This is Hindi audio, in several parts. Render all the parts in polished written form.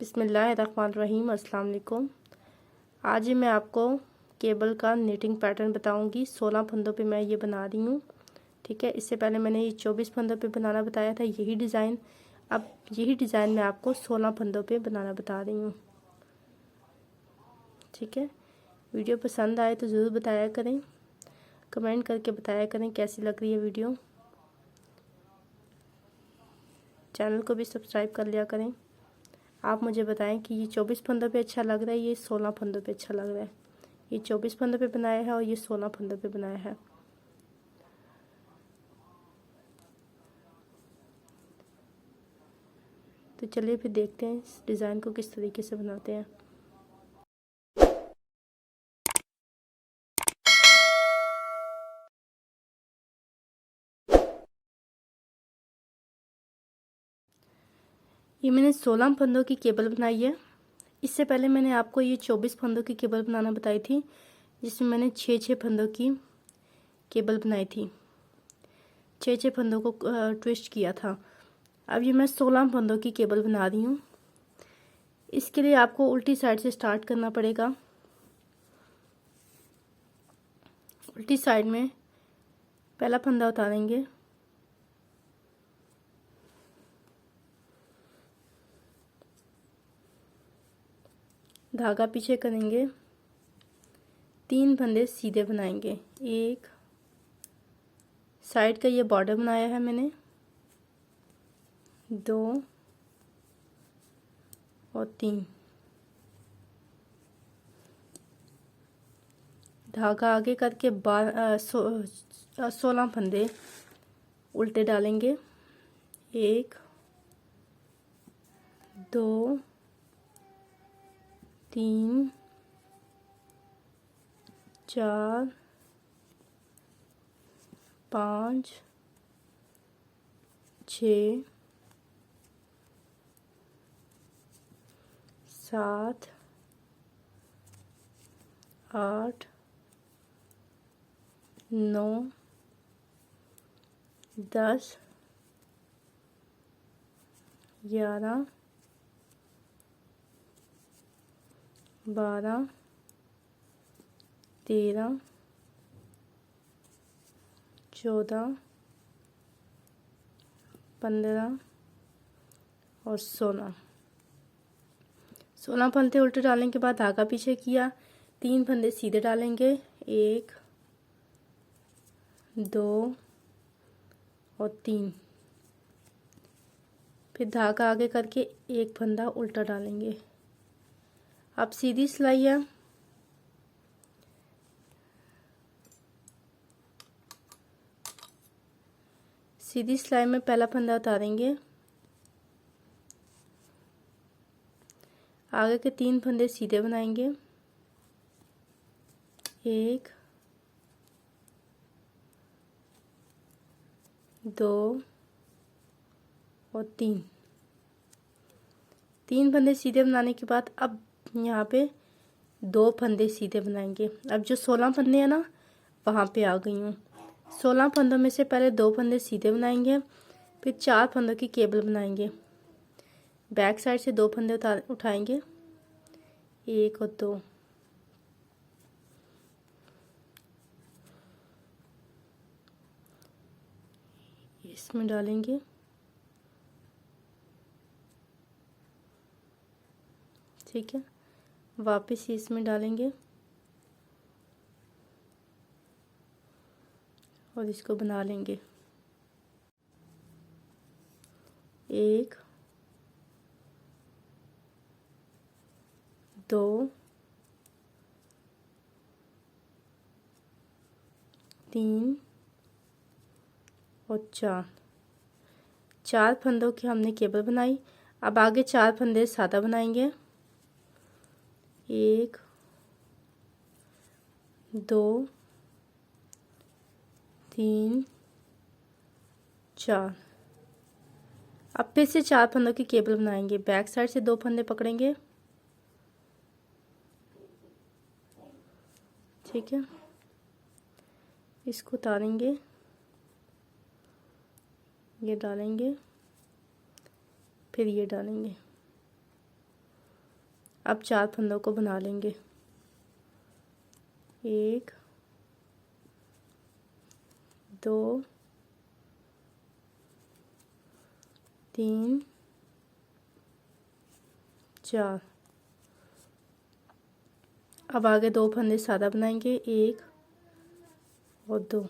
बिस्मिल्लाहिर्रहमानिर्रहीम। अस्सलाम वालेकुम। आज मैं आपको केबल का निटिंग पैटर्न बताऊंगी। 16 फंदों पे मैं ये बना रही हूँ। ठीक है, इससे पहले मैंने ये 24 फंदों पे बनाना बताया था यही डिज़ाइन। अब यही डिज़ाइन मैं आपको 16 फंदों पे बनाना बता रही हूँ। ठीक है, वीडियो पसंद आए तो ज़रूर बताया करें, कमेंट करके बताया करें कैसी लग रही है वीडियो। चैनल को भी सब्सक्राइब कर लिया करें। आप मुझे बताएं कि ये 24 फंदों पे अच्छा लग रहा है, ये 16 फंदों पे अच्छा लग रहा है। ये 24 फंदों पे बनाया है और ये 16 फंदों पे बनाया है। तो चलिए फिर देखते हैं इस डिज़ाइन को किस तरीके से बनाते हैं। ये मैंने 16 फंदों की केबल बनाई है। इससे पहले मैंने आपको ये 24 फंदों की केबल बनाना बताई थी, जिसमें मैंने 6 फंदों की केबल बनाई थी, 6 फंदों को ट्विस्ट किया था। अब ये मैं 16 फंदों की केबल बना रही हूँ। इसके लिए आपको उल्टी साइड से स्टार्ट करना पड़ेगा। उल्टी साइड में पहला फंदा उतारेंगे, धागा पीछे करेंगे, 3 फंदे सीधे बनाएंगे। एक साइड का ये बॉर्डर बनाया है मैंने, 2 और 3। धागा आगे करके 16 फंदे उल्टे डालेंगे। 1 2 3 4 5 6 7 8 9 10 11 12 13 14 15 और 16 फंदे उल्टे डालने के बाद धागा पीछे किया, 3 फंदे सीधे डालेंगे। 1 2 और 3। फिर धागा आगे करके एक फंदा उल्टा डालेंगे। अब सीधी सिलाई है। सीधी सिलाई में पहला फंदा उतारेंगे, आगे के 3 फंदे सीधे बनाएंगे। 1 2 और 3 फंदे सीधे बनाने के बाद अब यहाँ पे 2 फंदे सीधे बनाएंगे। अब जो 16 फंदे हैं ना, वहाँ पे आ गई हूँ। 16 फंदों में से पहले 2 फंदे सीधे बनाएंगे, फिर 4 फंदों की केबल बनाएंगे। बैक साइड से 2 फंदे उठाएंगे, 1 और 2। इसमें डालेंगे, ठीक है। वापस ही इसमें डालेंगे और इसको बना लेंगे। 1 2 3 और 4 फंदों की हमने केबल बनाई। अब आगे 4 फंदे सादा बनाएंगे। 1 2 3 4। अब फिर से 4 फंदों की केबल बनाएंगे। बैक साइड से 2 फंदे पकड़ेंगे, ठीक है। इसको उतारेंगे, ये डालेंगे, फिर ये डालेंगे। अब 4 फंदों को बना लेंगे। 1 2 3 4। अब आगे 2 फंदे सादा बनाएंगे, 1 और 2।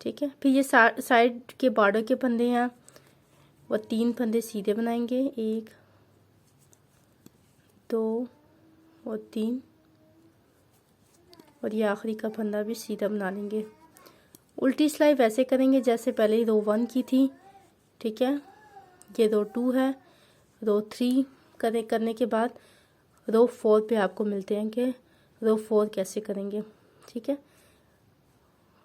ठीक है, फिर ये साइड के बॉर्डर के फंदे हैं वो 3 फंदे सीधे बनाएंगे, 1 2 और 3, और ये आखिरी का फंदा भी सीधा बना लेंगे। उल्टी सिलाई वैसे करेंगे जैसे पहले रो 1 की थी। ठीक है, ये रो 2 है। रो 3 करने के बाद रो 4 पे आपको मिलते हैं कि रो 4 कैसे करेंगे। ठीक है,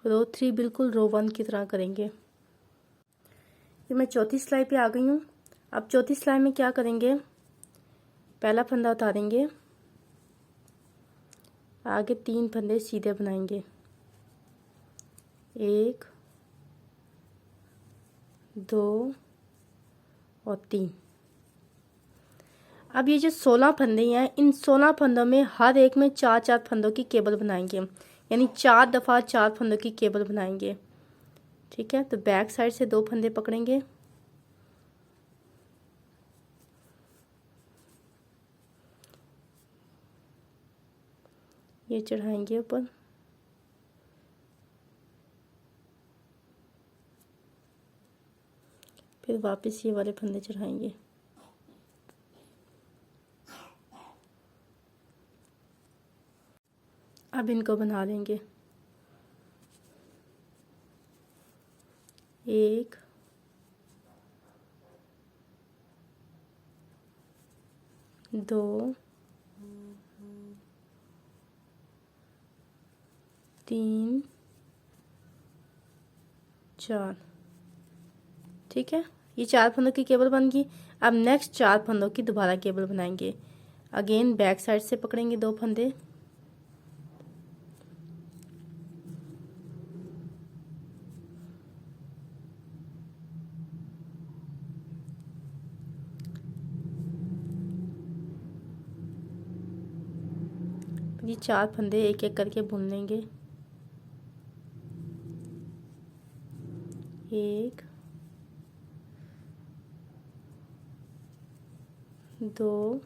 रो 3 बिल्कुल रो 1 की तरह करेंगे। ये मैं चौथी सिलाई पे आ गई हूँ। अब चौथी सिलाई में क्या करेंगे, पहला फंदा उतारेंगे, आगे 3 फंदे सीधे बनाएंगे, 1 2 और 3। अब ये जो 16 फंदे हैं, इन 16 फंदों में हर एक में 4-4 फंदों की केबल बनाएंगे, यानी 4 दफ़ा 4 फंदों की केबल बनाएंगे। ठीक है, तो बैक साइड से 2 फंदे पकड़ेंगे, ये चढ़ाएंगे ऊपर, फिर वापस ये वाले फंदे चढ़ाएंगे। अब इनको बना लेंगे, 1 2 3 4। ठीक है, ये 4 फंदों की केबल बन गई। अब नेक्स्ट 4 फंदों की दोबारा केबल बनाएंगे। अगेन बैक साइड से पकड़ेंगे 2 फंदे, ये 4 फंदे एक एक करके बुन लेंगे, 1 2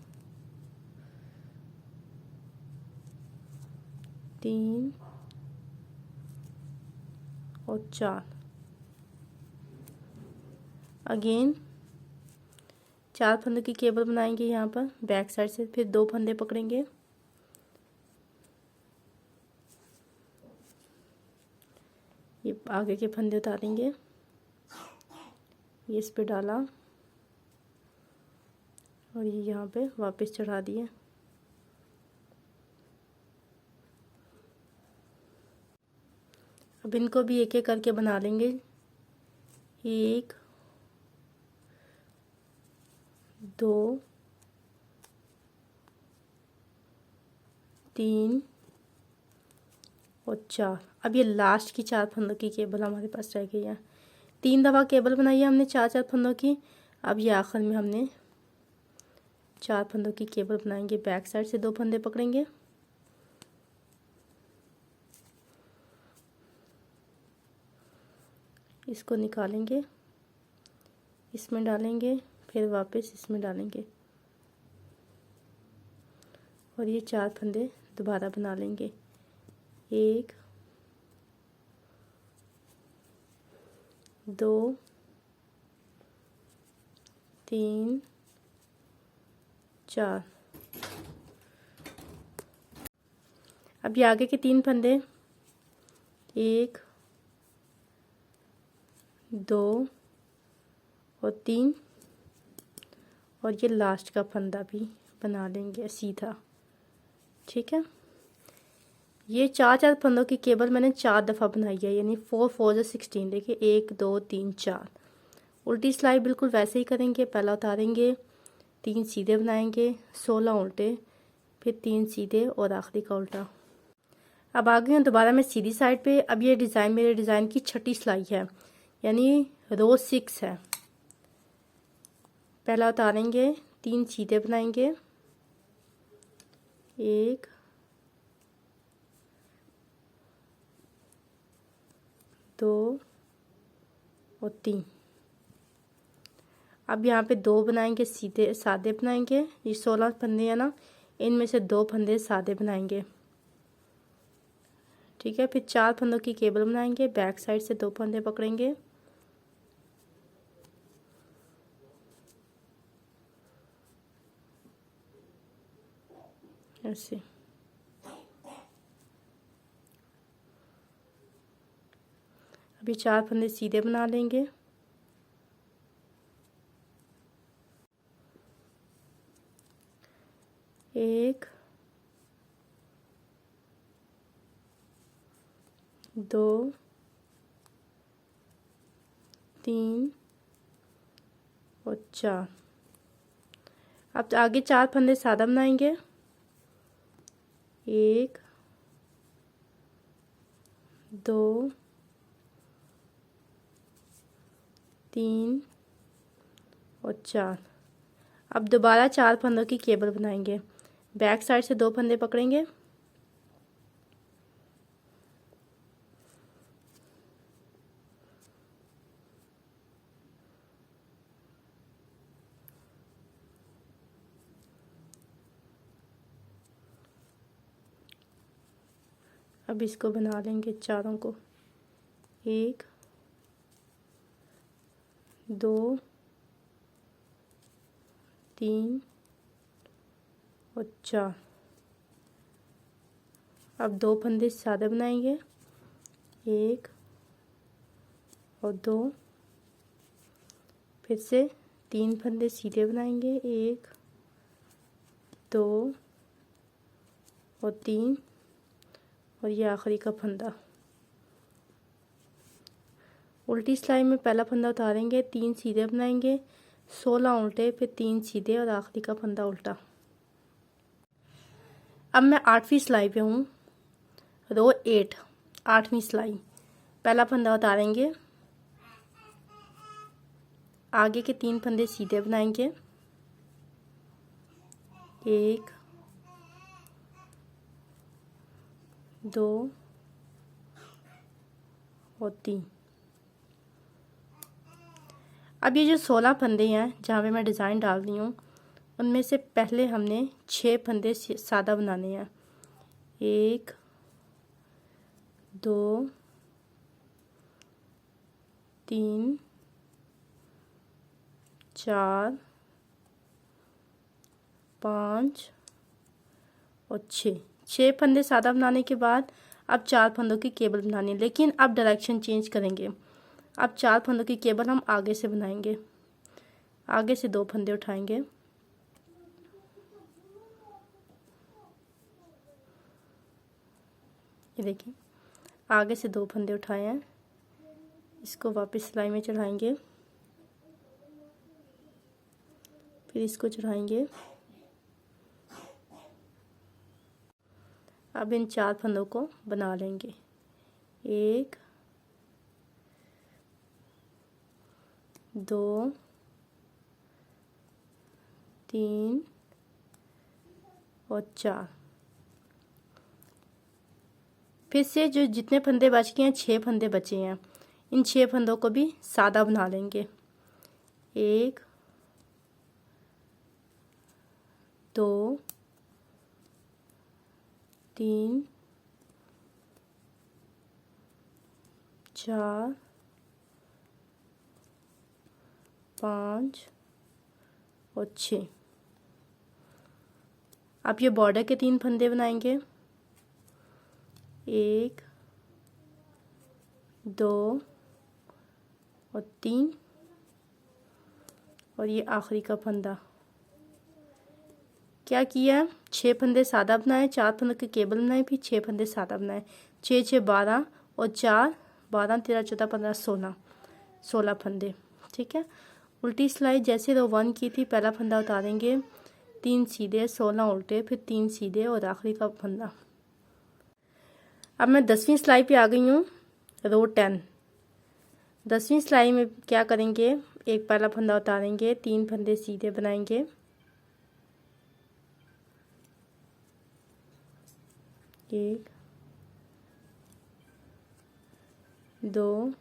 3 और 4। अगेन 4 फंदों की केबल बनाएंगे यहाँ पर बैक साइड से, फिर 2 फंदे पकड़ेंगे, ये आगे के फंदे उतारेंगे, ये इस पे डाला और ये यहाँ पे वापस चढ़ा दिए। अब इनको भी एक एक करके बना लेंगे, 1 2 3 और 4। अब ये लास्ट की 4 फंदों की केबल हमारे पास रह गई है। 3 दफ़ा केबल बनाई है हमने 4-4 फंदों की। अब ये आखिर में हमने 4 फंदों की केबल बनाएंगे, बैक साइड से 2 फंदे पकड़ेंगे, इसको निकालेंगे, इसमें डालेंगे, फिर वापस इसमें डालेंगे और ये 4 फंदे दोबारा बना लेंगे, 1 2 3 4। अब ये आगे के 3 फंदे, 1 2 और 3, और ये लास्ट का फंदा भी बना लेंगे सीधा। ठीक है, ये 4-4 फंदों की केबल मैंने 4 दफ़ा बनाई है, यानी 4 4 16। देखिए 1 2 3 4। उल्टी सिलाई बिल्कुल वैसे ही करेंगे, पहला उतारेंगे, 3 सीधे बनाएंगे, 16 उल्टे, फिर 3 सीधे और आखिरी का उल्टा। अब आ गए हैं दोबारा मैं सीधी साइड पे। अब ये डिज़ाइन मेरे डिज़ाइन की छठी सिलाई है, यानी रो 6 है। पहला उतारेंगे, 3 सीधे बनाएंगे, 1 2 और 3। अब यहाँ पे 2 बनाएंगे सीधे, सादे बनाएंगे। ये 16 फंदे हैं ना, इनमें से 2 फंदे सादे बनाएंगे, ठीक है। फिर 4 फंदों की केबल बनाएंगे, बैक साइड से 2 फंदे पकड़ेंगे, ऐसे। अभी 4 फंदे सीधे बना लेंगे, एक 2 3 और 4। अब आगे 4 फंदे सादा बनाएंगे, 1 2 3 और 4। अब दोबारा 4 फंदों की केबल बनाएंगे, बैक साइड से 2 फंदे पकड़ेंगे, अब इसको बना लेंगे चारों को, 1 2 3 और 4। अब 2 फंदे सादे बनाएंगे, 1 और 2। फिर से 3 फंदे सीधे बनाएंगे, 1 2 और 3 और ये आखिरी का फंदा। उल्टी सिलाई में पहला फंदा उतारेंगे, 3 सीधे बनाएंगे, 16 उल्टे, फिर 3 सीधे और आखिरी का फंदा उल्टा। अब मैं 8वीं सिलाई पे हूँ, रो 8, 8वीं सिलाई। पहला फंदा उतारेंगे, आगे के 3 फंदे सीधे बनाएंगे, 1 2 और 3। अब ये जो 16 फंदे हैं जहाँ पे मैं डिज़ाइन डाल रही हूँ, उनमें से पहले हमने 6 फंदे सादा बनाने हैं, 1 2 3 4 5 और 6 फंदे सादा बनाने के बाद अब 4 फंदों की केबल बनानी है, लेकिन अब डायरेक्शन चेंज करेंगे। अब 4 फंदों की केबल हम आगे से बनाएंगे, आगे से 2 फंदे उठाएंगे, ये देखिए आगे से 2 फंदे उठाए हैं, इसको वापस सिलाई में चढ़ाएंगे, फिर इसको चढ़ाएंगे। अब इन 4 फंदों को बना लेंगे, 1 2 3 और 4। फिर से जो जितने फंदे बच गए हैं, 6 फंदे बचे हैं, इन 6 फंदों को भी सादा बना लेंगे, 1 2 3 4 5 और 6। अब ये बॉर्डर के 3 फंदे बनाएंगे, 1 2 और 3 और ये आखिरी का फंदा। क्या किया, 6 फंदे सादा बनाए, 4 फंदों की केबल बनाई, फिर 6 फंदे सादा बनाए, 6 6 12 और 4 12 13 14 15 16, 16 फंदे, ठीक है। उल्टी सिलाई जैसे रो 1 की थी, पहला फंदा उतारेंगे, 3 सीधे 16 उल्टे, फिर 3 सीधे और आखिरी का फंदा। अब मैं 10वीं सिलाई पे आ गई हूँ, रो 10। 10वीं सिलाई में क्या करेंगे, एक पहला फंदा उतारेंगे, 3 फंदे सीधे बनाएंगे, 1 2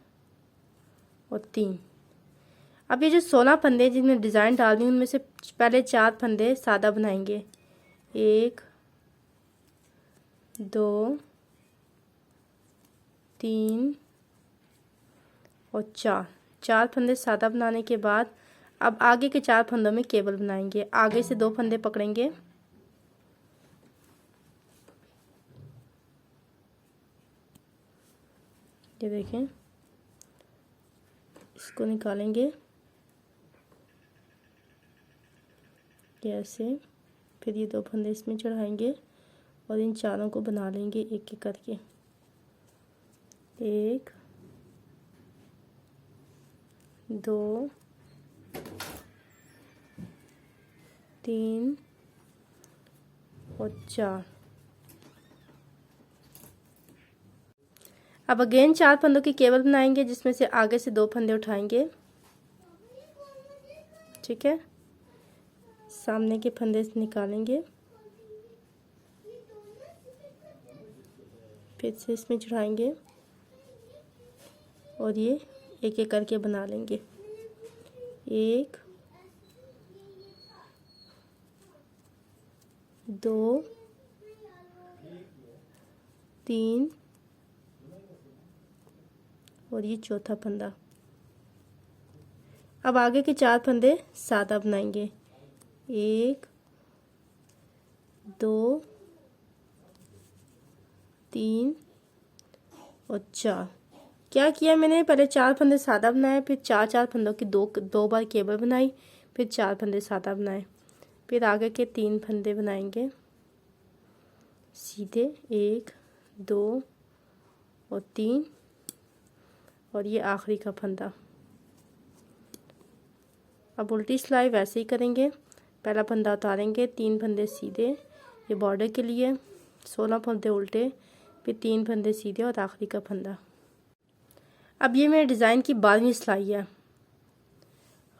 और 3। अब ये जो 16 फंदे जिनमें डिज़ाइन डाल दी उनमें से पहले 4 फंदे सादा बनाएंगे। 1 2 3 और 4 फंदे सादा बनाने के बाद अब आगे के 4 फंदों में केबल बनाएंगे। आगे से 2 फंदे पकड़ेंगे, ये देखें, इसको निकालेंगे ऐसे, फिर ये 2 फंदे इसमें चढ़ाएंगे और इन चारों को बना लेंगे एक एक करके। 1 2 3 और 4। अब अगेन 4 फंदों की केबल बनाएंगे जिसमें से आगे से 2 फंदे उठाएंगे। ठीक है, सामने के फंदे से निकालेंगे, फिर से इसमें चढ़ाएंगे और ये एक एक करके बना लेंगे। 1 2 3 और ये चौथा फंदा। अब आगे के 4 फंदे सादा बनाएंगे। 1 2 3 और 4। क्या किया मैंने, पहले 4 फंदे सादा बनाए, फिर 4 फंदों की दो बार केबल बनाई, फिर 4 फंदे सादा बनाए, फिर आगे के 3 फंदे बनाएंगे सीधे। 1 2 और 3 और ये आखिरी का फंदा। अब उल्टी सिलाई वैसे ही करेंगे, पहला फंदा उतारेंगे, 3 फंदे सीधे, ये बॉर्डर के लिए, 16 फंदे उल्टे, फिर 3 फंदे सीधे और आखिरी का फंदा। अब ये मेरे डिज़ाइन की 12वीं सिलाई है,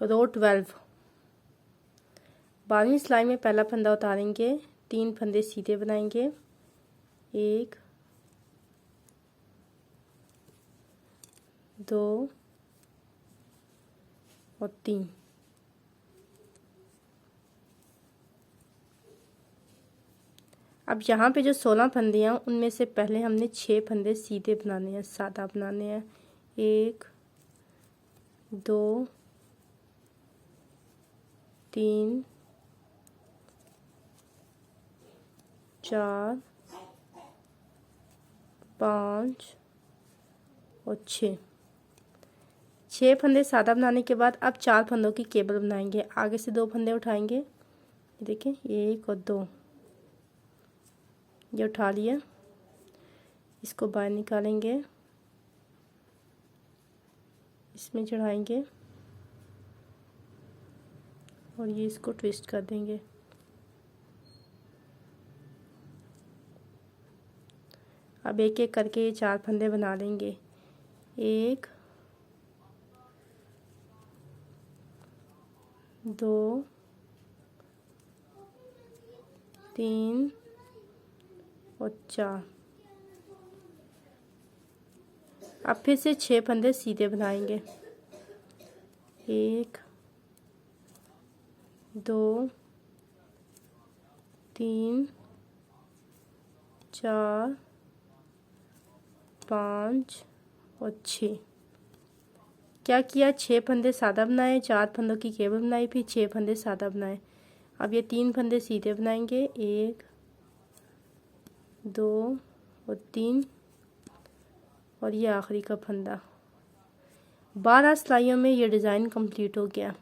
रो 12। 12वीं सिलाई में पहला फंदा उतारेंगे, 3 फंदे सीधे बनाएंगे। 1 2 और 3। अब यहाँ पे जो 16 फंदे हैं उनमें से पहले हमने 6 फंदे सीधे बनाने हैं, सादा बनाने हैं। 1 2 3 4 5 और 6 फंदे सादा बनाने के बाद अब 4 फंदों की केबल बनाएंगे। आगे से 2 फंदे उठाएंगे, ये देखें, 1 और 2, ये उठा लिया, इसको बाहर निकालेंगे, इसमें चढ़ाएंगे और ये इसको ट्विस्ट कर देंगे। अब एक एक करके ये 4 फंदे बना लेंगे। 1 2 3 और 4। अब फिर से 6 फंदे सीधे बनाएंगे। 1 2 3 4 5 और 6। क्या किया, 6 फंदे सादा बनाए, 4 फंदों की केबल बनाई, फिर 6 फंदे सादा बनाए। अब ये 3 फंदे सीधे बनाएंगे। 1 2 और 3 और ये आखिरी का फंदा। 12 सिलाइयों में ये डिज़ाइन कंप्लीट हो गया।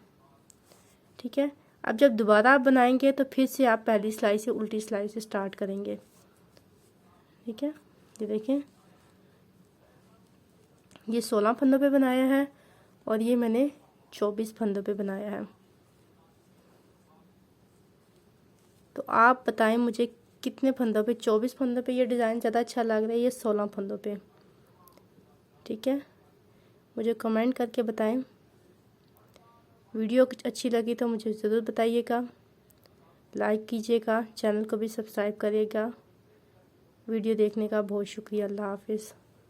ठीक है, अब जब दोबारा आप बनाएंगे तो फिर से आप पहली सिलाई से उल्टी सिलाई से स्टार्ट करेंगे। ठीक है, ये देखें, ये 16 फंदों पे बनाया है और ये मैंने 24 फंदों पे बनाया है। तो आप बताएं मुझे कितने फंदों पे, 24 फंदों पे ये डिज़ाइन ज़्यादा अच्छा लग रहा है या 16 फंदों पे? ठीक है, मुझे कमेंट करके बताएं। वीडियो अच्छी लगी तो मुझे ज़रूर बताइएगा, लाइक कीजिएगा, चैनल को भी सब्सक्राइब करिएगा। वीडियो देखने का बहुत शुक्रिया। अल्लाह हाफिज़।